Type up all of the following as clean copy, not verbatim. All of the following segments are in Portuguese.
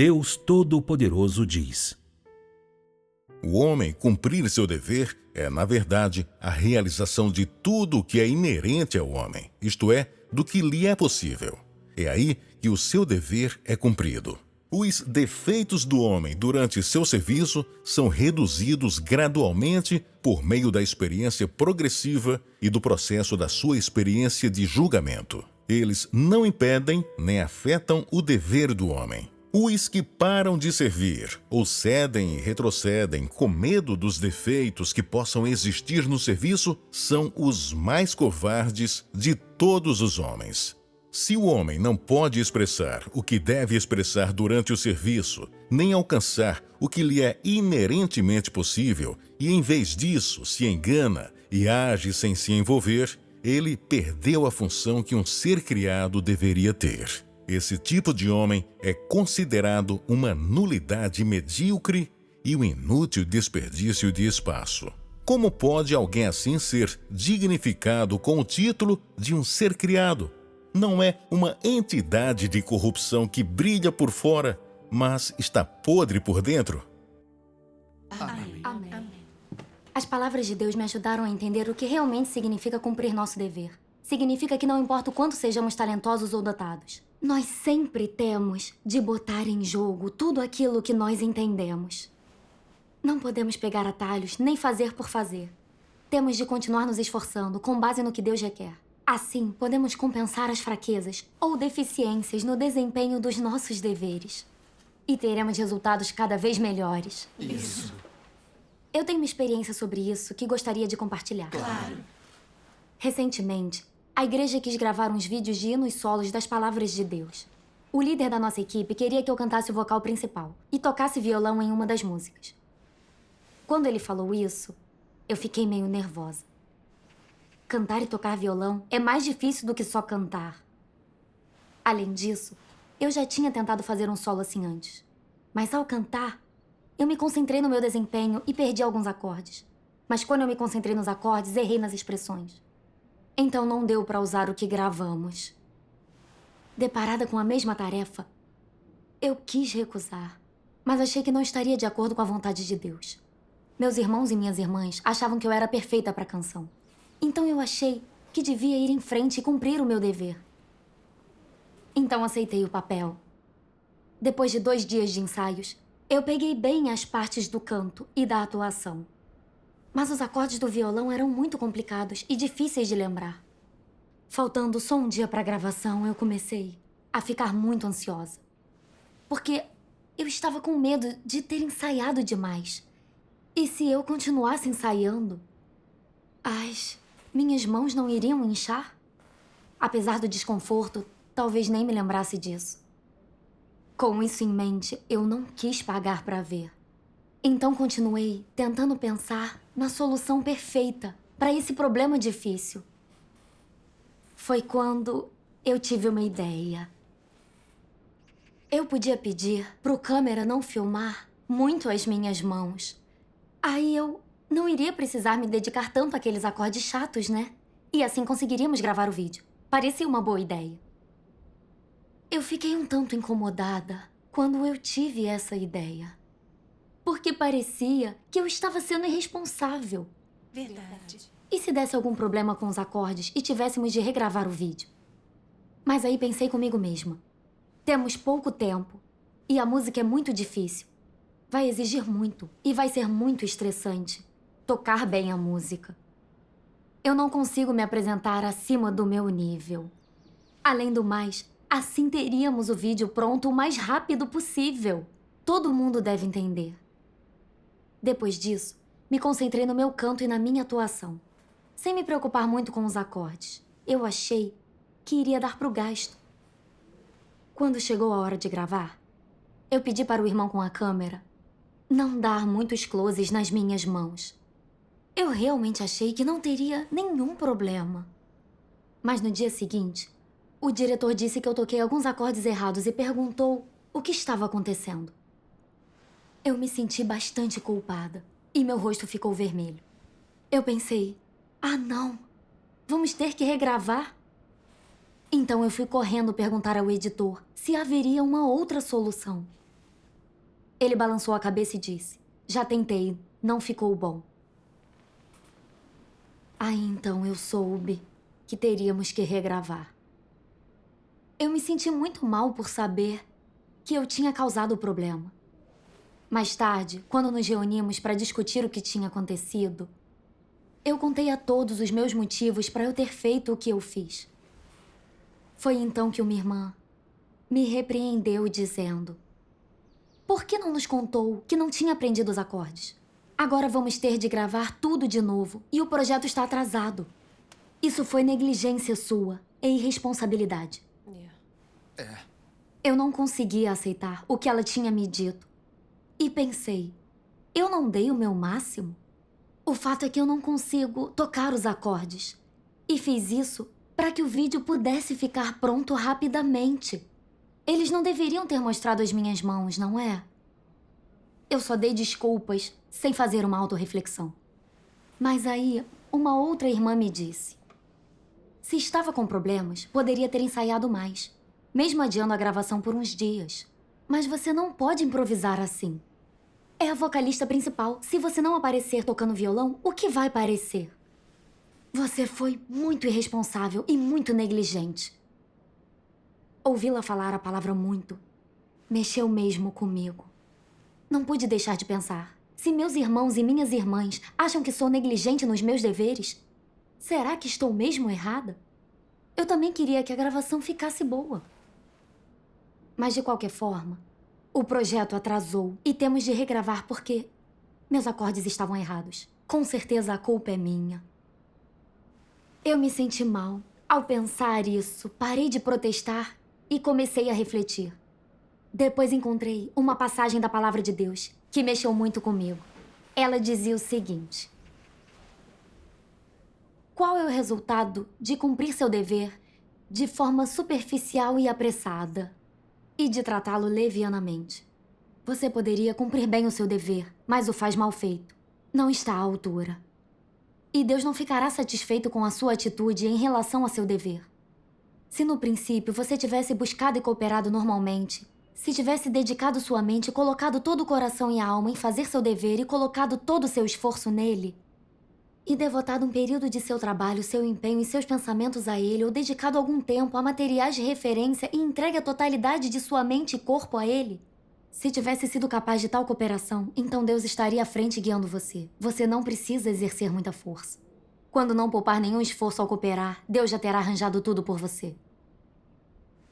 Deus Todo-Poderoso diz: O homem cumprir seu dever é, na verdade, a realização de tudo o que é inerente ao homem, isto é, do que lhe é possível. É aí que o seu dever é cumprido. Os defeitos do homem durante seu serviço são reduzidos gradualmente por meio da experiência progressiva e do processo da sua experiência de julgamento. Eles não impedem nem afetam o dever do homem. Os que param de servir, ou cedem e retrocedem com medo dos defeitos que possam existir no serviço, são os mais covardes de todos os homens. Se o homem não pode expressar o que deve expressar durante o serviço, nem alcançar o que lhe é inerentemente possível, e em vez disso se engana e age sem se envolver, ele perdeu a função que um ser criado deveria ter. Esse tipo de homem é considerado uma nulidade medíocre e um inútil desperdício de espaço. Como pode alguém assim ser dignificado com o título de um ser criado? Não é uma entidade de corrupção que brilha por fora, mas está podre por dentro? Amém. As palavras de Deus me ajudaram a entender o que realmente significa cumprir nosso dever. Significa que não importa o quanto sejamos talentosos ou dotados, nós sempre temos de botar em jogo tudo aquilo que nós entendemos. Não podemos pegar atalhos nem fazer por fazer. Temos de continuar nos esforçando com base no que Deus requer. Assim, podemos compensar as fraquezas ou deficiências no desempenho dos nossos deveres. E teremos resultados cada vez melhores. Isso. Eu tenho uma experiência sobre isso que gostaria de compartilhar. Claro. Recentemente, a igreja quis gravar uns vídeos de hinos solos das palavras de Deus. O líder da nossa equipe queria que eu cantasse o vocal principal e tocasse violão em uma das músicas. Quando ele falou isso, eu fiquei meio nervosa. Cantar e tocar violão é mais difícil do que só cantar. Além disso, eu já tinha tentado fazer um solo assim antes. Mas ao cantar, eu me concentrei no meu desempenho e perdi alguns acordes. Mas quando eu me concentrei nos acordes, errei nas expressões. Então não deu para usar o que gravamos. Deparada com a mesma tarefa, eu quis recusar, mas achei que não estaria de acordo com a vontade de Deus. Meus irmãos e minhas irmãs achavam que eu era perfeita para a canção. Então eu achei que devia ir em frente e cumprir o meu dever. Então aceitei o papel. Depois de 2 dias de ensaios, eu peguei bem as partes do canto e da atuação. Mas os acordes do violão eram muito complicados e difíceis de lembrar. Faltando só um dia para a gravação, eu comecei a ficar muito ansiosa. Porque eu estava com medo de ter ensaiado demais. E se eu continuasse ensaiando, as minhas mãos não iriam inchar? Apesar do desconforto, talvez nem me lembrasse disso. Com isso em mente, eu não quis pagar para ver. Então continuei tentando pensar na solução perfeita para esse problema difícil. Foi quando eu tive uma ideia. Eu podia pedir pro câmera não filmar muito as minhas mãos. Aí eu não iria precisar me dedicar tanto àqueles acordes chatos, né? E assim conseguiríamos gravar o vídeo. Parecia uma boa ideia. Eu fiquei um tanto incomodada quando eu tive essa ideia. Porque parecia que eu estava sendo irresponsável. Verdade. E se desse algum problema com os acordes e tivéssemos de regravar o vídeo? Mas aí pensei comigo mesma. Temos pouco tempo e a música é muito difícil. Vai exigir muito e vai ser muito estressante tocar bem a música. Eu não consigo me apresentar acima do meu nível. Além do mais, assim teríamos o vídeo pronto o mais rápido possível. Todo mundo deve entender. Depois disso, me concentrei no meu canto e na minha atuação, sem me preocupar muito com os acordes. Eu achei que iria dar pro gasto. Quando chegou a hora de gravar, eu pedi para o irmão com a câmera não dar muitos closes nas minhas mãos. Eu realmente achei que não teria nenhum problema. Mas no dia seguinte, o diretor disse que eu toquei alguns acordes errados e perguntou o que estava acontecendo. Eu me senti bastante culpada e meu rosto ficou vermelho. Eu pensei, não, vamos ter que regravar? Então eu fui correndo perguntar ao editor se haveria uma outra solução. Ele balançou a cabeça e disse: já tentei, não ficou bom. Aí então eu soube que teríamos que regravar. Eu me senti muito mal por saber que eu tinha causado o problema. Mais tarde, quando nos reunimos para discutir o que tinha acontecido, eu contei a todos os meus motivos para eu ter feito o que eu fiz. Foi então que uma irmã me repreendeu dizendo: por que não nos contou que não tinha aprendido os acordes? Agora vamos ter de gravar tudo de novo e o projeto está atrasado. Isso foi negligência sua e irresponsabilidade. Eu não conseguia aceitar o que ela tinha me dito. E pensei, eu não dei o meu máximo? O fato é que eu não consigo tocar os acordes. E fiz isso para que o vídeo pudesse ficar pronto rapidamente. Eles não deveriam ter mostrado as minhas mãos, não é? Eu só dei desculpas sem fazer uma autorreflexão. Mas aí, uma outra irmã me disse: se estava com problemas, poderia ter ensaiado mais, mesmo adiando a gravação por uns dias. Mas você não pode improvisar assim. É a vocalista principal. Se você não aparecer tocando violão, o que vai parecer? Você foi muito irresponsável e muito negligente. Ouvi-la falar a palavra muito mexeu mesmo comigo. Não pude deixar de pensar. Se meus irmãos e minhas irmãs acham que sou negligente nos meus deveres, será que estou mesmo errada? Eu também queria que a gravação ficasse boa. Mas de qualquer forma, o projeto atrasou e temos de regravar porque meus acordes estavam errados. Com certeza a culpa é minha. Eu me senti mal. Ao pensar isso, parei de protestar e comecei a refletir. Depois encontrei uma passagem da Palavra de Deus que mexeu muito comigo. Ela dizia o seguinte: qual é o resultado de cumprir seu dever de forma superficial e apressada e de tratá-lo levianamente? Você poderia cumprir bem o seu dever, mas o faz mal feito. Não está à altura. E Deus não ficará satisfeito com a sua atitude em relação a seu dever. Se no princípio você tivesse buscado e cooperado normalmente, se tivesse dedicado sua mente, colocado todo o coração e a alma em fazer seu dever e colocado todo o seu esforço nele, e devotado um período de seu trabalho, seu empenho e seus pensamentos a ele, ou dedicado algum tempo a materiais de referência e entregue a totalidade de sua mente e corpo a ele, se tivesse sido capaz de tal cooperação, então Deus estaria à frente guiando você. Você não precisa exercer muita força. Quando não poupar nenhum esforço ao cooperar, Deus já terá arranjado tudo por você.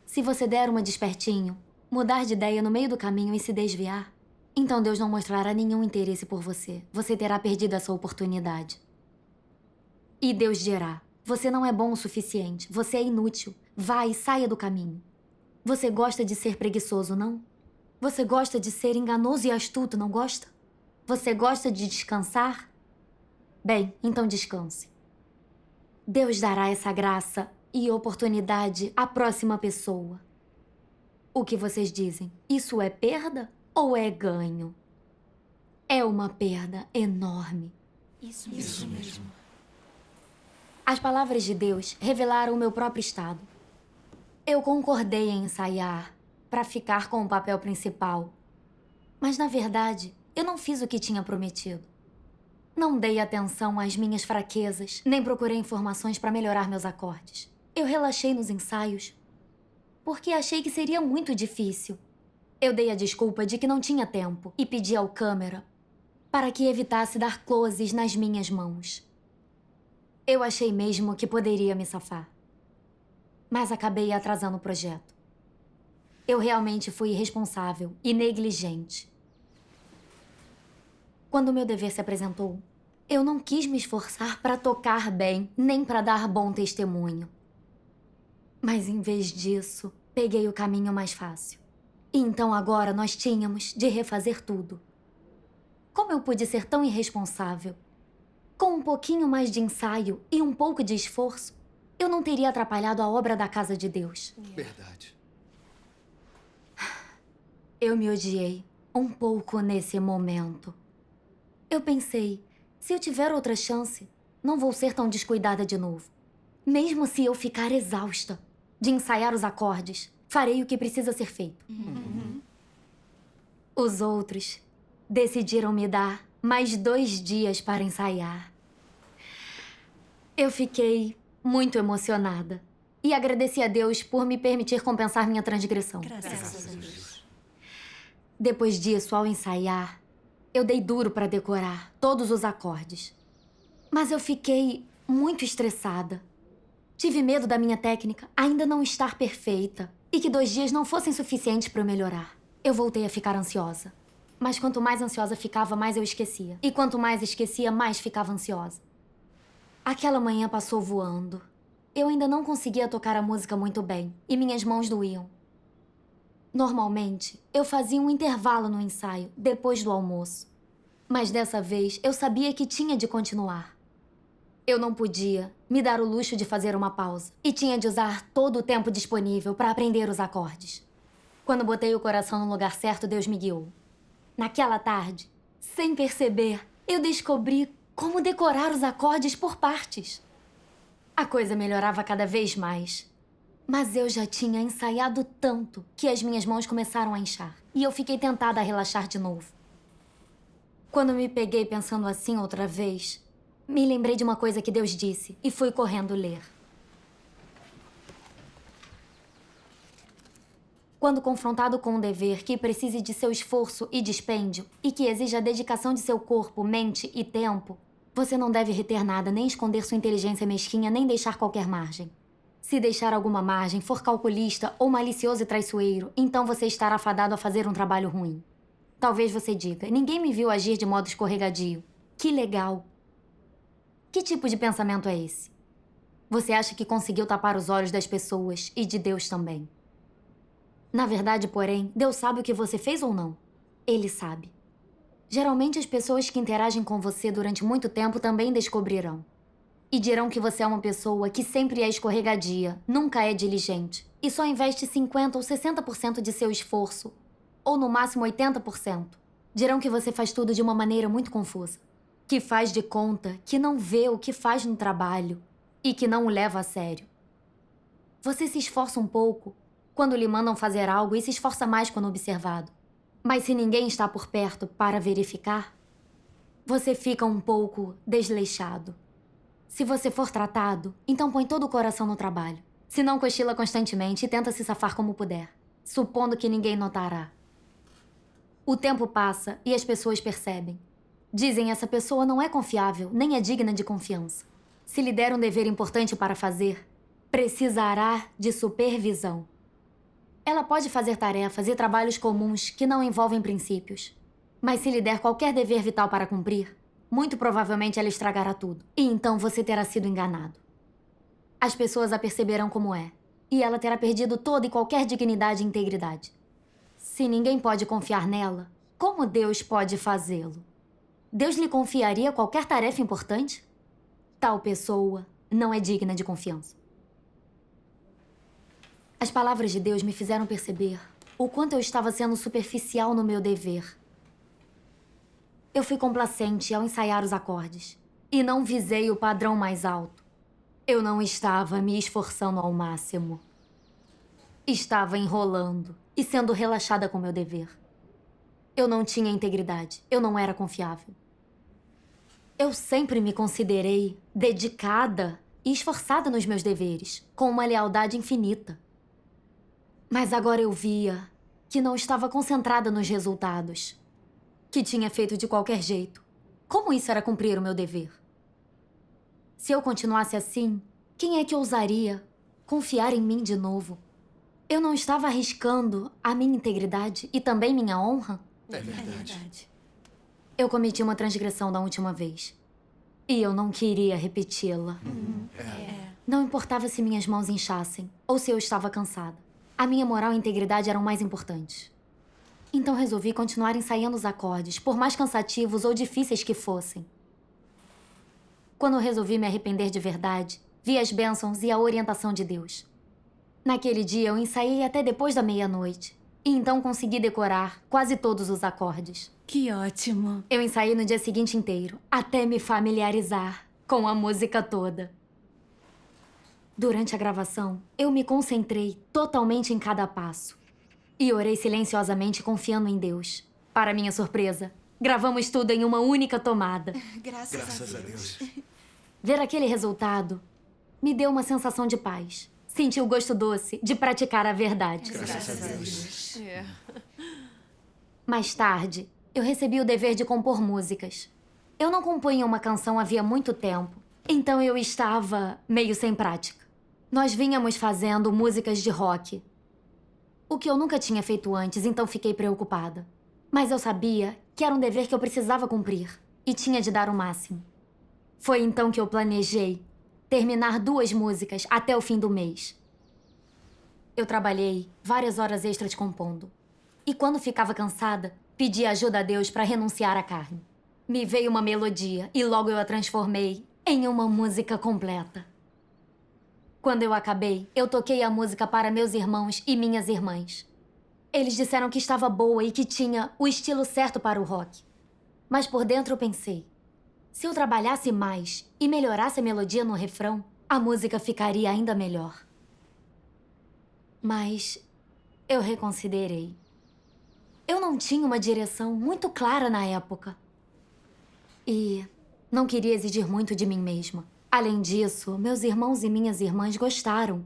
Se você der uma despertinho, mudar de ideia no meio do caminho e se desviar, então Deus não mostrará nenhum interesse por você. Você terá perdido essa oportunidade. E Deus dirá: você não é bom o suficiente, você é inútil, vá e saia do caminho. Você gosta de ser preguiçoso, não? Você gosta de ser enganoso e astuto, não gosta? Você gosta de descansar? Bem, então descanse. Deus dará essa graça e oportunidade à próxima pessoa. O que vocês dizem? Isso é perda ou é ganho? É uma perda enorme. Isso mesmo. As palavras de Deus revelaram o meu próprio estado. Eu concordei em ensaiar para ficar com o papel principal. Mas, na verdade, eu não fiz o que tinha prometido. Não dei atenção às minhas fraquezas, nem procurei informações para melhorar meus acordes. Eu relaxei nos ensaios porque achei que seria muito difícil. Eu dei a desculpa de que não tinha tempo e pedi ao câmera para que evitasse dar closes nas minhas mãos. Eu achei mesmo que poderia me safar. Mas acabei atrasando o projeto. Eu realmente fui irresponsável e negligente. Quando o meu dever se apresentou, eu não quis me esforçar para tocar bem, nem para dar bom testemunho. Mas, em vez disso, peguei o caminho mais fácil. E então agora nós tínhamos de refazer tudo. Como eu pude ser tão irresponsável? Com um pouquinho mais de ensaio e um pouco de esforço, eu não teria atrapalhado a obra da casa de Deus. Verdade. Eu me odiei um pouco nesse momento. Eu pensei, se eu tiver outra chance, não vou ser tão descuidada de novo. Mesmo se eu ficar exausta de ensaiar os acordes, farei o que precisa ser feito. Os outros decidiram me dar mais 2 dias para ensaiar. Eu fiquei muito emocionada e agradeci a Deus por me permitir compensar minha transgressão. Graças a Deus. Depois disso, ao ensaiar, eu dei duro para decorar todos os acordes. Mas eu fiquei muito estressada. Tive medo da minha técnica ainda não estar perfeita e que 2 dias não fossem suficientes para eu melhorar. Eu voltei a ficar ansiosa. Mas quanto mais ansiosa ficava, mais eu esquecia. E quanto mais esquecia, mais ficava ansiosa. Aquela manhã passou voando. Eu ainda não conseguia tocar a música muito bem e minhas mãos doíam. Normalmente, eu fazia um intervalo no ensaio, depois do almoço. Mas dessa vez, eu sabia que tinha de continuar. Eu não podia me dar o luxo de fazer uma pausa e tinha de usar todo o tempo disponível para aprender os acordes. Quando botei o coração no lugar certo, Deus me guiou. Naquela tarde, sem perceber, eu descobri como decorar os acordes por partes. A coisa melhorava cada vez mais. Mas eu já tinha ensaiado tanto que as minhas mãos começaram a inchar. E eu fiquei tentada a relaxar de novo. Quando me peguei pensando assim outra vez, me lembrei de uma coisa que Deus disse e fui correndo ler. Quando confrontado com um dever que precise de seu esforço e dispêndio e que exija a dedicação de seu corpo, mente e tempo, você não deve reter nada, nem esconder sua inteligência mesquinha, nem deixar qualquer margem. Se deixar alguma margem, for calculista ou malicioso e traiçoeiro, então você estará fadado a fazer um trabalho ruim. Talvez você diga, ninguém me viu agir de modo escorregadio. Que legal! Que tipo de pensamento é esse? Você acha que conseguiu tapar os olhos das pessoas e de Deus também. Na verdade, porém, Deus sabe o que você fez ou não? Ele sabe. Geralmente as pessoas que interagem com você durante muito tempo também descobrirão. E dirão que você é uma pessoa que sempre é escorregadia, nunca é diligente e só investe 50% ou 60% de seu esforço, ou no máximo 80%. Dirão que você faz tudo de uma maneira muito confusa, que faz de conta que não vê o que faz no trabalho e que não o leva a sério. Você se esforça um pouco quando lhe mandam fazer algo e se esforça mais quando observado. Mas se ninguém está por perto para verificar, você fica um pouco desleixado. Se você for tratado, então põe todo o coração no trabalho. Se não, cochila constantemente e tenta se safar como puder, supondo que ninguém notará. O tempo passa e as pessoas percebem. Dizem, essa pessoa não é confiável, nem é digna de confiança. Se lhe der um dever importante para fazer, precisará de supervisão. Ela pode fazer tarefas e trabalhos comuns que não envolvem princípios. Mas se lhe der qualquer dever vital para cumprir, muito provavelmente ela estragará tudo. E então você terá sido enganado. As pessoas a perceberão como é. E ela terá perdido toda e qualquer dignidade e integridade. Se ninguém pode confiar nela, como Deus pode fazê-lo? Deus lhe confiaria qualquer tarefa importante? Tal pessoa não é digna de confiança. As palavras de Deus me fizeram perceber o quanto eu estava sendo superficial no meu dever. Eu fui complacente ao ensaiar os acordes e não visei o padrão mais alto. Eu não estava me esforçando ao máximo. Estava enrolando e sendo relaxada com meu dever. Eu não tinha integridade, eu não era confiável. Eu sempre me considerei dedicada e esforçada nos meus deveres, com uma lealdade infinita. Mas agora eu via que não estava concentrada nos resultados, que tinha feito de qualquer jeito. Como isso era cumprir o meu dever? Se eu continuasse assim, quem é que ousaria confiar em mim de novo? Eu não estava arriscando a minha integridade e também minha honra? É verdade. Eu cometi uma transgressão da última vez. E eu não queria repeti-la. Não importava se minhas mãos inchassem ou se eu estava cansada. A minha moral e integridade eram mais importantes. Então resolvi continuar ensaiando os acordes, por mais cansativos ou difíceis que fossem. Quando eu resolvi me arrepender de verdade, vi as bênçãos e a orientação de Deus. Naquele dia eu ensaiei até depois da meia-noite. E então consegui decorar quase todos os acordes. Que ótimo. Eu ensaiei no dia seguinte inteiro, até me familiarizar com a música toda. Durante a gravação, eu me concentrei totalmente em cada passo. E orei silenciosamente confiando em Deus, Para minha surpresa, gravamos tudo em uma única tomada. Graças a Deus. Ver aquele resultado me deu uma sensação de paz. Senti o gosto doce de praticar a verdade. Graças a Deus. Mais tarde, eu recebi o dever de compor músicas. Eu não compunha uma canção havia muito tempo, então eu estava meio sem prática. Nós vínhamos fazendo músicas de rock, o que eu nunca tinha feito antes, então fiquei preocupada. Mas eu sabia que era um dever que eu precisava cumprir e tinha de dar o máximo. Foi então que eu planejei terminar 2 músicas até o fim do mês. Eu trabalhei várias horas extras compondo. E quando ficava cansada, pedi ajuda a Deus para renunciar à carne. Me veio uma melodia e logo eu a transformei em uma música completa. Quando eu acabei, eu toquei a música para meus irmãos e minhas irmãs. Eles disseram que estava boa e que tinha o estilo certo para o rock. Mas por dentro eu pensei, se eu trabalhasse mais e melhorasse a melodia no refrão, a música ficaria ainda melhor. Mas eu reconsiderei. Eu não tinha uma direção muito clara na época. E não queria exigir muito de mim mesma. Além disso, meus irmãos e minhas irmãs gostaram.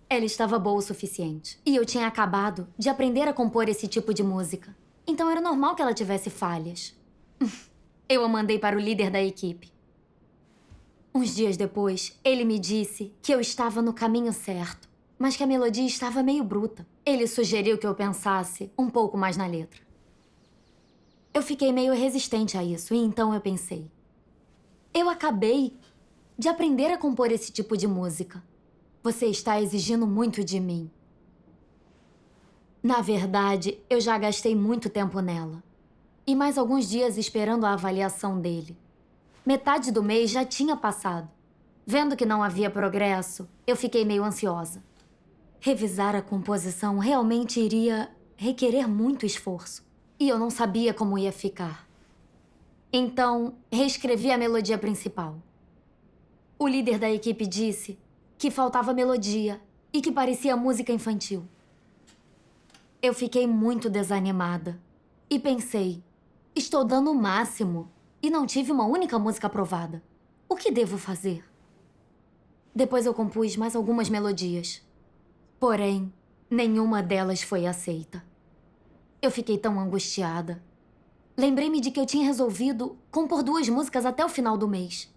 Ela estava boa o suficiente. E eu tinha acabado de aprender a compor esse tipo de música. Então era normal que ela tivesse falhas. Eu a mandei para o líder da equipe. Uns dias depois, ele me disse que eu estava no caminho certo, mas que a melodia estava meio bruta. Ele sugeriu que eu pensasse um pouco mais na letra. Eu fiquei meio resistente a isso, e então eu pensei, eu acabei de aprender a compor esse tipo de música. Você está exigindo muito de mim. Na verdade, eu já gastei muito tempo nela. E mais alguns dias esperando a avaliação dele. Metade do mês já tinha passado. Vendo que não havia progresso, eu fiquei meio ansiosa. Revisar a composição realmente iria requerer muito esforço. E eu não sabia como ia ficar. Então, reescrevi a melodia principal. O líder da equipe disse que faltava melodia e que parecia música infantil. Eu fiquei muito desanimada e pensei, estou dando o máximo e não tive uma única música aprovada. O que devo fazer? Depois eu compus mais algumas melodias. Porém, nenhuma delas foi aceita. Eu fiquei tão angustiada. Lembrei-me de que eu tinha resolvido compor 2 músicas até o final do mês,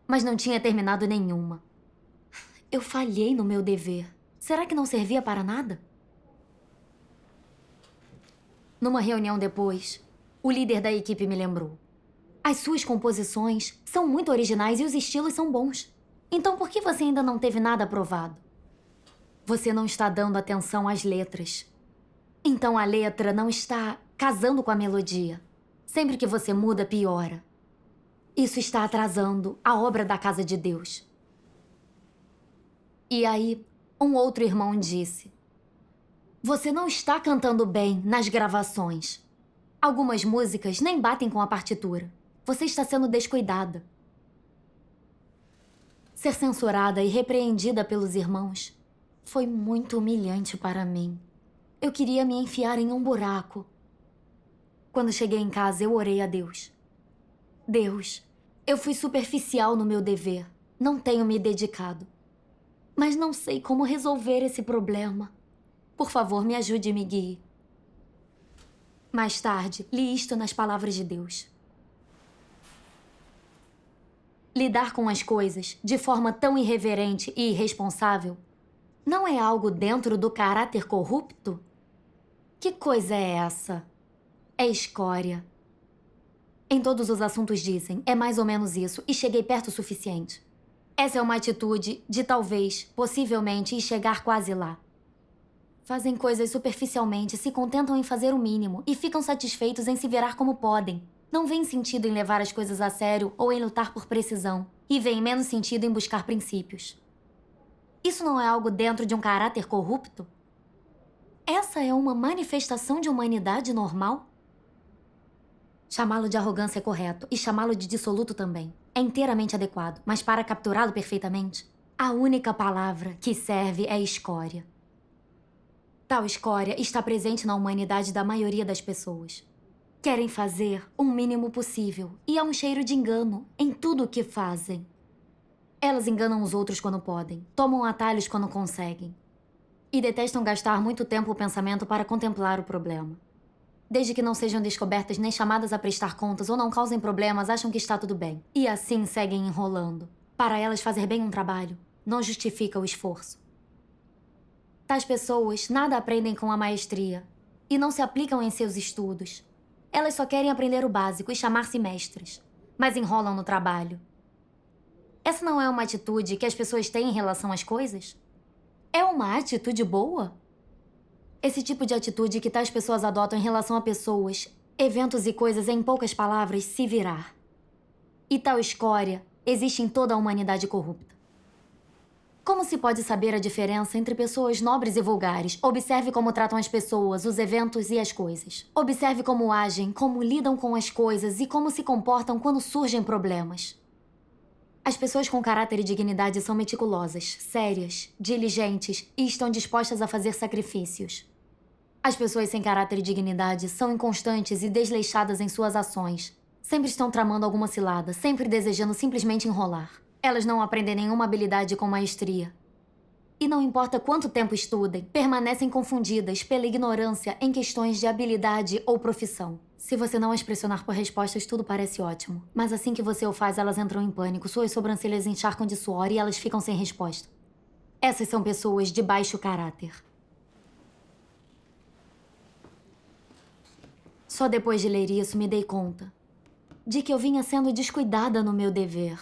mas não tinha terminado nenhuma. Eu falhei no meu dever. Será que não servia para nada? Numa reunião depois, o líder da equipe me lembrou. As suas composições são muito originais e os estilos são bons. Então por que você ainda não teve nada aprovado? Você não está dando atenção às letras. Então a letra não está casando com a melodia. Sempre que você muda, piora. Isso está atrasando a obra da casa de Deus. E aí, um outro irmão disse: você não está cantando bem nas gravações. Algumas músicas nem batem com a partitura. Você está sendo descuidada. Ser censurada e repreendida pelos irmãos foi muito humilhante para mim. Eu queria me enfiar em um buraco. Quando cheguei em casa, eu orei a Deus. Deus, eu fui superficial no meu dever. Não tenho me dedicado. Mas não sei como resolver esse problema. Por favor, me ajude e me guie. Mais tarde, li isto nas palavras de Deus. Lidar com as coisas de forma tão irreverente e irresponsável não é algo dentro do caráter corrupto? Que coisa é essa? É escória. Em todos os assuntos dizem, é mais ou menos isso, e cheguei perto o suficiente. Essa é uma atitude de talvez, possivelmente, e chegar quase lá. Fazem coisas superficialmente, se contentam em fazer o mínimo e ficam satisfeitos em se virar como podem. Não veem sentido em levar as coisas a sério ou em lutar por precisão, e veem menos sentido em buscar princípios. Isso não é algo dentro de um caráter corrupto? Essa é uma manifestação de humanidade normal? Chamá-lo de arrogância é correto, e chamá-lo de dissoluto também. É inteiramente adequado, mas para capturá-lo perfeitamente, a única palavra que serve é escória. Tal escória está presente na humanidade da maioria das pessoas. Querem fazer o mínimo possível e há um cheiro de engano em tudo o que fazem. Elas enganam os outros quando podem, tomam atalhos quando conseguem e detestam gastar muito tempo ou pensamento para contemplar o problema. Desde que não sejam descobertas nem chamadas a prestar contas ou não causem problemas, acham que está tudo bem. E assim seguem enrolando. Para elas, fazer bem um trabalho não justifica o esforço. Tais pessoas nada aprendem com a maestria e não se aplicam em seus estudos. Elas só querem aprender o básico e chamar-se mestres, mas enrolam no trabalho. Essa não é uma atitude que as pessoas têm em relação às coisas? É uma atitude boa? Esse tipo de atitude que tais pessoas adotam em relação a pessoas, eventos e coisas é, em poucas palavras, se virar. E tal escória existe em toda a humanidade corrupta. Como se pode saber a diferença entre pessoas nobres e vulgares? Observe como tratam as pessoas, os eventos e as coisas. Observe como agem, como lidam com as coisas e como se comportam quando surgem problemas. As pessoas com caráter e dignidade são meticulosas, sérias, diligentes e estão dispostas a fazer sacrifícios. As pessoas sem caráter e dignidade são inconstantes e desleixadas em suas ações. Sempre estão tramando alguma cilada, sempre desejando simplesmente enrolar. Elas não aprendem nenhuma habilidade com maestria. E não importa quanto tempo estudem, permanecem confundidas pela ignorância em questões de habilidade ou profissão. Se você não as pressionar por respostas, tudo parece ótimo. Mas assim que você o faz, elas entram em pânico, suas sobrancelhas encharcam de suor e elas ficam sem resposta. Essas são pessoas de baixo caráter. Só depois de ler isso me dei conta de que eu vinha sendo descuidada no meu dever.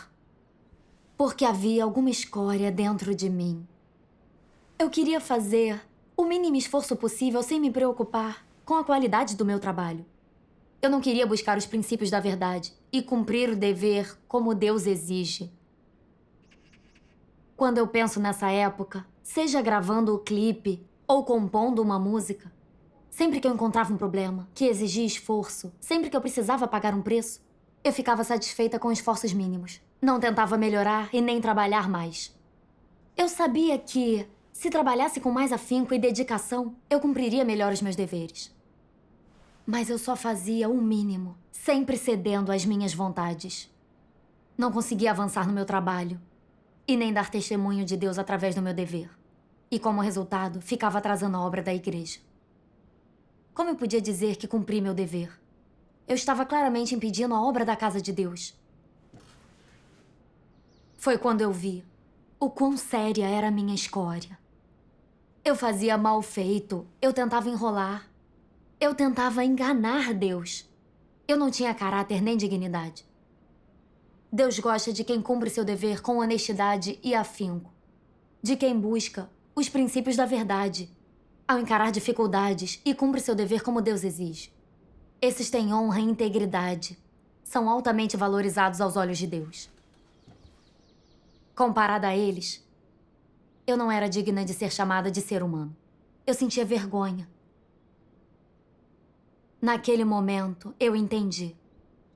Porque havia alguma escória dentro de mim. Eu queria fazer o mínimo esforço possível sem me preocupar com a qualidade do meu trabalho. Eu não queria buscar os princípios da verdade e cumprir o dever como Deus exige. Quando eu penso nessa época, seja gravando o clipe ou compondo uma música, sempre que eu encontrava um problema que exigia esforço, sempre que eu precisava pagar um preço, eu ficava satisfeita com esforços mínimos. Não tentava melhorar e nem trabalhar mais. Eu sabia que, se trabalhasse com mais afinco e dedicação, eu cumpriria melhor os meus deveres. Mas eu só fazia o mínimo, sempre cedendo às minhas vontades. Não conseguia avançar no meu trabalho e nem dar testemunho de Deus através do meu dever. E como resultado, ficava atrasando a obra da igreja. Como eu podia dizer que cumpri meu dever? Eu estava claramente impedindo a obra da casa de Deus. Foi quando eu vi o quão séria era a minha escória. Eu fazia mal feito, eu tentava enrolar, eu tentava enganar Deus. Eu não tinha caráter nem dignidade. Deus gosta de quem cumpre seu dever com honestidade e afinco, de quem busca os princípios da verdade, ao encarar dificuldades e cumpre seu dever como Deus exige. Esses têm honra e integridade, são altamente valorizados aos olhos de Deus. Comparada a eles, eu não era digna de ser chamada de ser humano. Eu sentia vergonha. Naquele momento, eu entendi.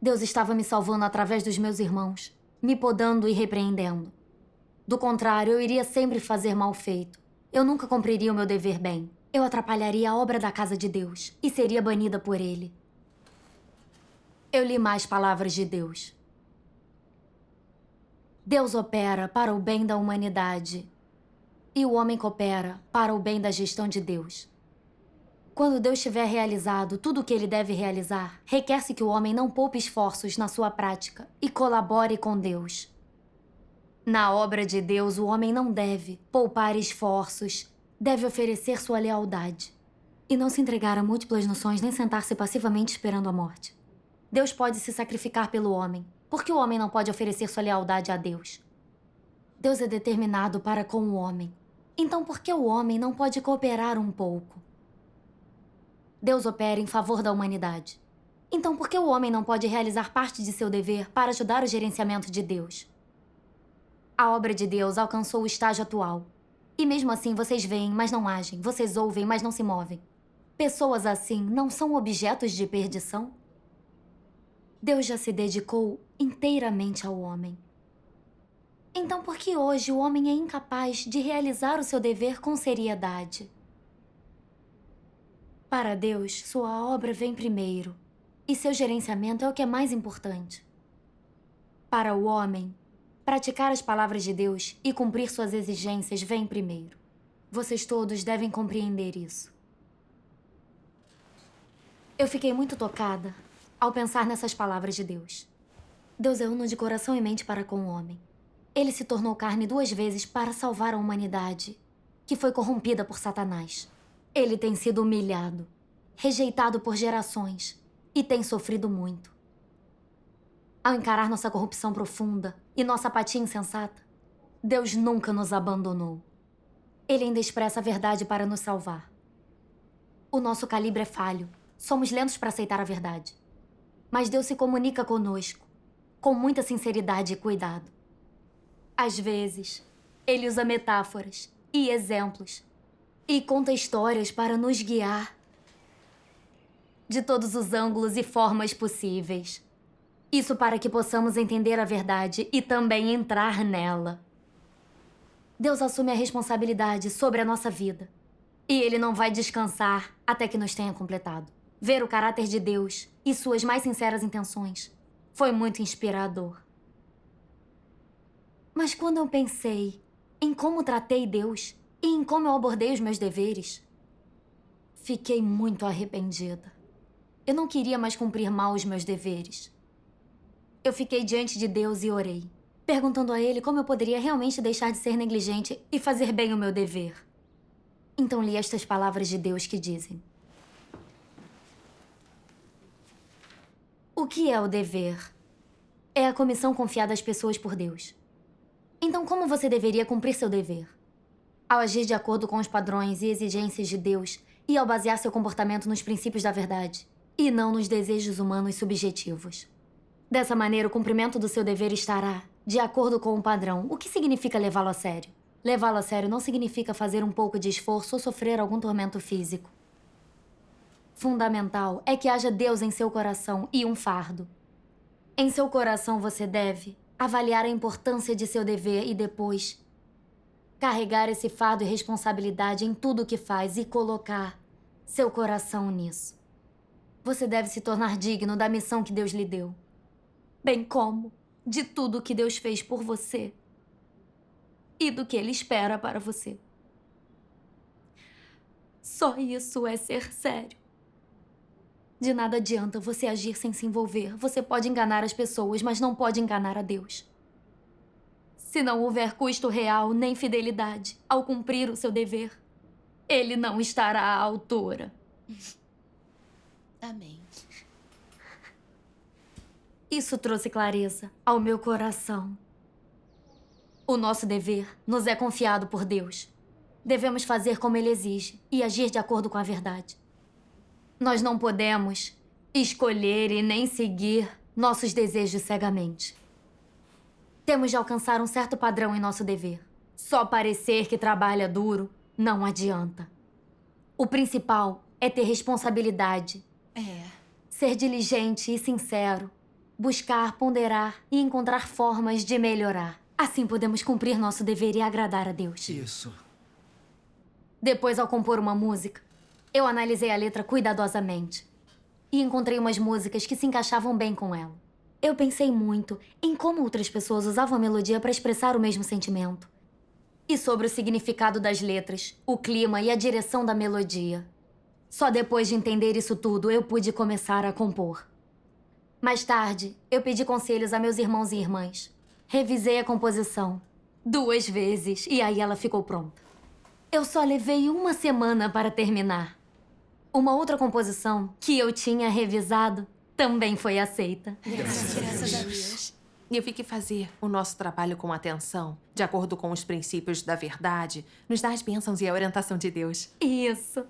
Deus estava me salvando através dos meus irmãos, me podando e repreendendo. Do contrário, eu iria sempre fazer mal feito. Eu nunca cumpriria o meu dever bem. Eu atrapalharia a obra da casa de Deus e seria banida por ele. Eu li mais palavras de Deus. Deus opera para o bem da humanidade e o homem coopera para o bem da gestão de Deus. Quando Deus tiver realizado tudo o que ele deve realizar, requer-se que o homem não poupe esforços na sua prática e colabore com Deus. Na obra de Deus, o homem não deve poupar esforços, deve oferecer sua lealdade e não se entregar a múltiplas noções nem sentar-se passivamente esperando a morte. Deus pode se sacrificar pelo homem. Por que o homem não pode oferecer sua lealdade a Deus? Deus é determinado para com o homem. Então, por que o homem não pode cooperar um pouco? Deus opera em favor da humanidade. Então, por que o homem não pode realizar parte de seu dever para ajudar o gerenciamento de Deus? A obra de Deus alcançou o estágio atual. E mesmo assim, vocês veem, mas não agem. Vocês ouvem, mas não se movem. Pessoas assim não são objetos de perdição? Deus já se dedicou inteiramente ao homem. Então, por que hoje o homem é incapaz de realizar o seu dever com seriedade? Para Deus, sua obra vem primeiro. E seu gerenciamento é o que é mais importante. Para o homem, praticar as palavras de Deus e cumprir suas exigências vem primeiro. Vocês todos devem compreender isso. Eu fiquei muito tocada ao pensar nessas palavras de Deus. Deus é uno de coração e mente para com o homem. Ele se tornou carne 2 vezes para salvar a humanidade, que foi corrompida por Satanás. Ele tem sido humilhado, rejeitado por gerações e tem sofrido muito. Ao encarar nossa corrupção profunda e nossa apatia insensata, Deus nunca nos abandonou. Ele ainda expressa a verdade para nos salvar. O nosso calibre é falho. Somos lentos para aceitar a verdade. Mas Deus se comunica conosco, com muita sinceridade e cuidado. Às vezes, Ele usa metáforas e exemplos e conta histórias para nos guiar de todos os ângulos e formas possíveis. Isso para que possamos entender a verdade e também entrar nela. Deus assume a responsabilidade sobre a nossa vida. E Ele não vai descansar até que nos tenha completado. Ver o caráter de Deus e suas mais sinceras intenções foi muito inspirador. Mas quando eu pensei em como tratei Deus e em como eu abordei os meus deveres, fiquei muito arrependida. Eu não queria mais cumprir mal os meus deveres. Eu fiquei diante de Deus e orei, perguntando a Ele como eu poderia realmente deixar de ser negligente e fazer bem o meu dever. Então li estas palavras de Deus que dizem: o que é o dever? É a comissão confiada às pessoas por Deus. Então, como você deveria cumprir seu dever? Ao agir de acordo com os padrões e exigências de Deus e ao basear seu comportamento nos princípios da verdade e não nos desejos humanos subjetivos. Dessa maneira, o cumprimento do seu dever estará de acordo com o padrão. O que significa levá-lo a sério? Levá-lo a sério não significa fazer um pouco de esforço ou sofrer algum tormento físico. Fundamental é que haja Deus em seu coração e um fardo. Em seu coração você deve avaliar a importância de seu dever e depois carregar esse fardo e responsabilidade em tudo o que faz e colocar seu coração nisso. Você deve se tornar digno da missão que Deus lhe deu, bem como de tudo o que Deus fez por você e do que Ele espera para você. Só isso é ser sério. De nada adianta você agir sem se envolver. Você pode enganar as pessoas, mas não pode enganar a Deus. Se não houver custo real nem fidelidade ao cumprir o seu dever, Ele não estará à altura. Amém. Isso trouxe clareza ao meu coração. O nosso dever nos é confiado por Deus. Devemos fazer como Ele exige e agir de acordo com a verdade. Nós não podemos escolher e nem seguir nossos desejos cegamente. Temos de alcançar um certo padrão em nosso dever. Só parecer que trabalha duro não adianta. O principal é ter responsabilidade. Ser diligente e sincero. Buscar, ponderar e encontrar formas de melhorar. Assim podemos cumprir nosso dever e agradar a Deus. Isso. Depois, ao compor uma música, eu analisei a letra cuidadosamente e encontrei umas músicas que se encaixavam bem com ela. Eu pensei muito em como outras pessoas usavam a melodia para expressar o mesmo sentimento e sobre o significado das letras, o clima e a direção da melodia. Só depois de entender isso tudo, eu pude começar a compor. Mais tarde, eu pedi conselhos a meus irmãos e irmãs. Revisei a composição 2 vezes e aí ela ficou pronta. Eu só levei 1 semana para terminar. Uma outra composição que eu tinha revisado também foi aceita. Graças a Deus. E eu vi que fazer o nosso trabalho com atenção, de acordo com os princípios da verdade, nos dá as bênçãos e a orientação de Deus. Isso.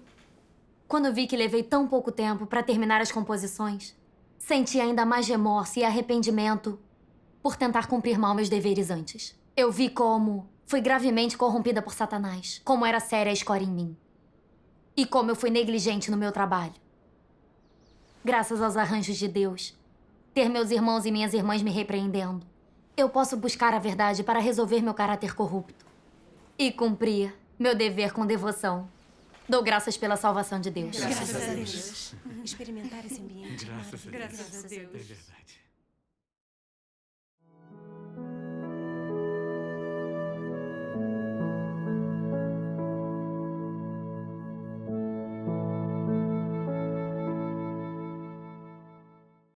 Quando vi que levei tão pouco tempo para terminar as composições, senti ainda mais remorso e arrependimento por tentar cumprir mal meus deveres antes. Eu vi como fui gravemente corrompida por Satanás, como era séria a escória em mim. E como eu fui negligente no meu trabalho. Graças aos arranjos de Deus, ter meus irmãos e minhas irmãs me repreendendo, eu posso buscar a verdade para resolver meu caráter corrupto e cumprir meu dever com devoção. Dou graças pela salvação de Deus. Graças a Deus. Experimentar esse ambiente. Graças a Deus. Graças a Deus. É verdade.